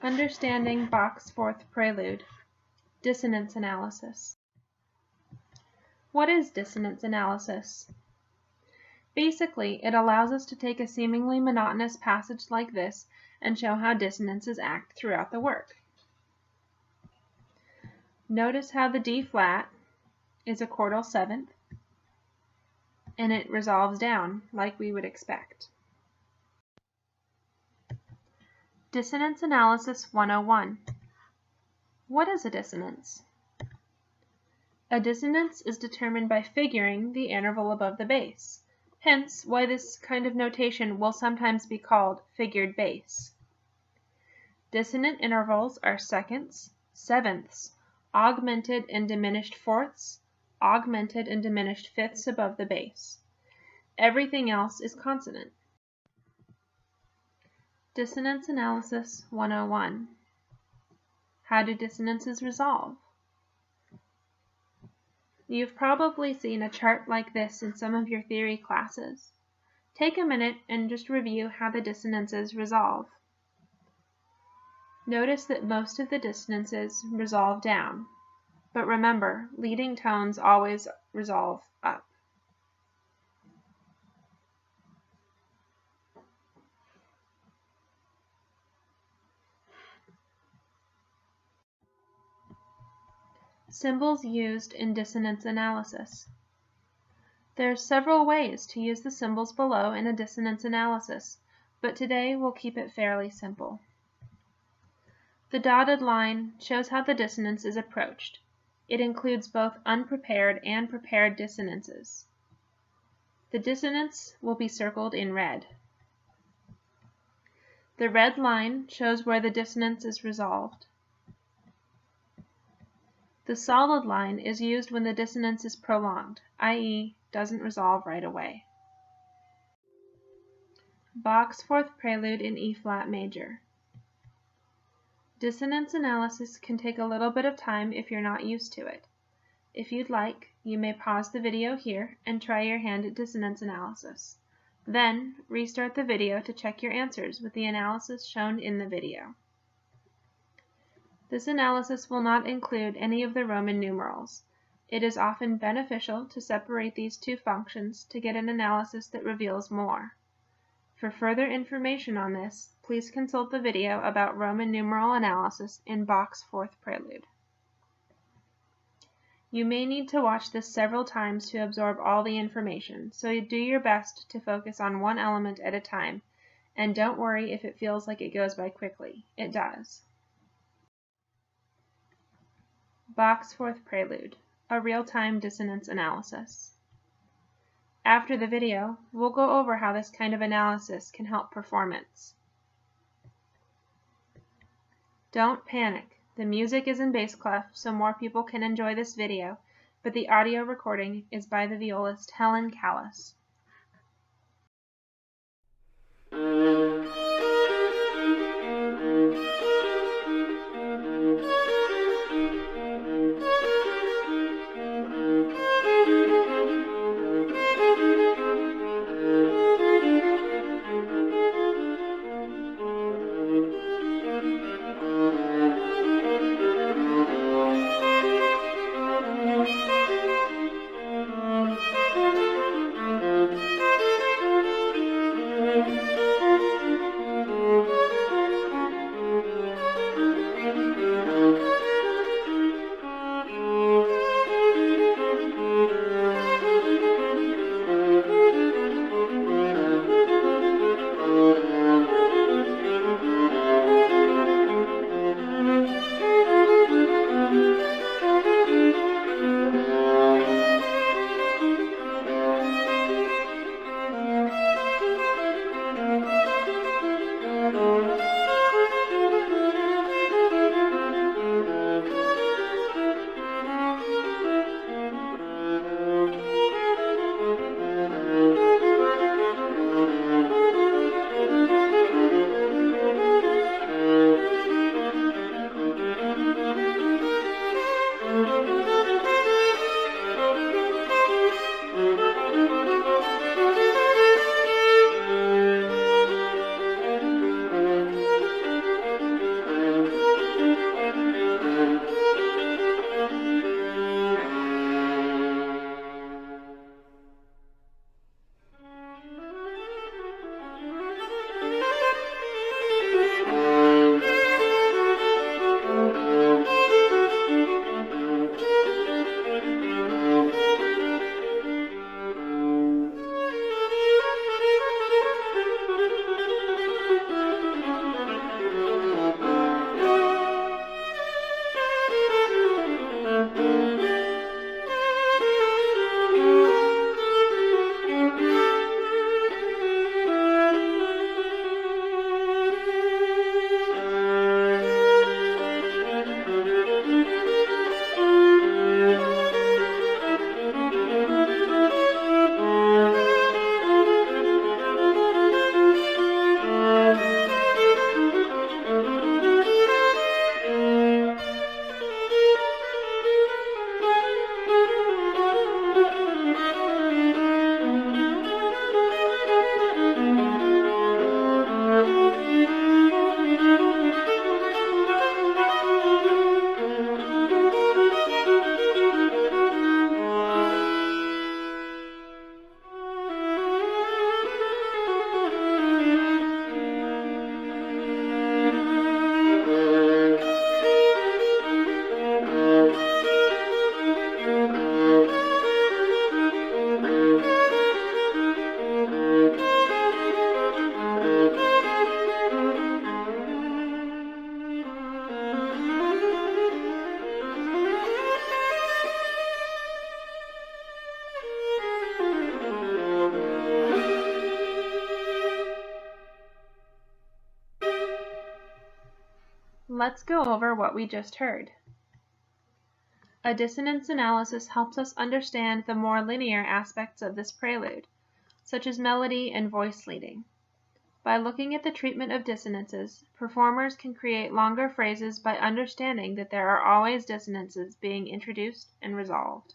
Understanding Bach's Fourth Prelude, Dissonance Analysis. What is dissonance analysis? Basically, it allows us to take a seemingly monotonous passage like this and show how dissonances act throughout the work. Notice how the D flat is a chordal seventh, and it resolves down like we would expect. Dissonance Analysis 101. What is a dissonance? A dissonance is determined by figuring the interval above the bass, hence why this kind of notation will sometimes be called figured bass. Dissonant intervals are seconds, sevenths, augmented and diminished fourths, augmented and diminished fifths above the bass. Everything else is consonant. Dissonance Analysis 101. How do dissonances resolve? You've probably seen a chart like this in some of your theory classes. Take a minute and just review how the dissonances resolve. Notice that most of the dissonances resolve down, but remember, leading tones always resolve up. Symbols used in dissonance analysis. There are several ways to use the symbols below in a dissonance analysis, but today we'll keep it fairly simple. The dotted line shows how the dissonance is approached. It includes both unprepared and prepared dissonances. The dissonance will be circled in red. The red line shows where the dissonance is resolved. The solid line is used when the dissonance is prolonged, i.e., doesn't resolve right away. Bach's Fourth Prelude in E-flat major. Dissonance analysis can take a little bit of time if you're not used to it. If you'd like, you may pause the video here and try your hand at dissonance analysis. Then, restart the video to check your answers with the analysis shown in the video. This analysis will not include any of the Roman numerals. It is often beneficial to separate these two functions to get an analysis that reveals more. For further information on this, please consult the video about Roman numeral analysis in Bach's Fourth Prelude. You may need to watch this several times to absorb all the information, so you do your best to focus on one element at a time, and don't worry if it feels like it goes by quickly. It does. Bach's Fourth Prelude, a real-time dissonance analysis. After the video, we'll go over how this kind of analysis can help performance. Don't panic. The music is in bass clef, so more people can enjoy this video, but the audio recording is by the violist Helen Callis. Let's go over what we just heard. A dissonance analysis helps us understand the more linear aspects of this prelude, such as melody and voice leading. By looking at the treatment of dissonances, performers can create longer phrases by understanding that there are always dissonances being introduced and resolved.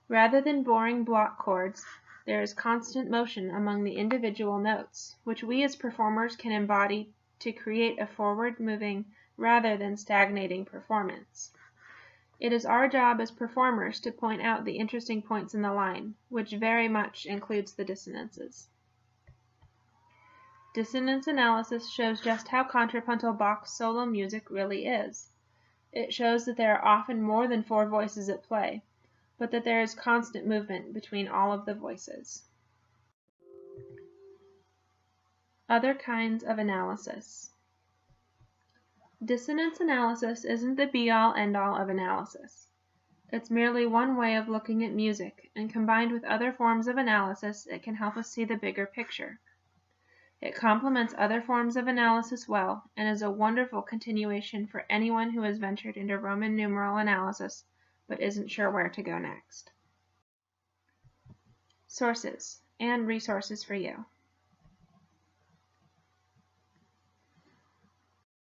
Rather than boring block chords, there is constant motion among the individual notes, which we as performers can embody to create a forward-moving rather than stagnating performance. It is our job as performers to point out the interesting points in the line, which very much includes the dissonances. Dissonance analysis shows just how contrapuntal Bach's solo music really is. It shows that there are often more than 4 voices at play, but that there is constant movement between all of the voices. Other kinds of analysis. Dissonance analysis isn't the be-all, end-all of analysis. It's merely one way of looking at music, and combined with other forms of analysis, it can help us see the bigger picture. It complements other forms of analysis well, and is a wonderful continuation for anyone who has ventured into Roman numeral analysis but isn't sure where to go next. Sources and resources for you.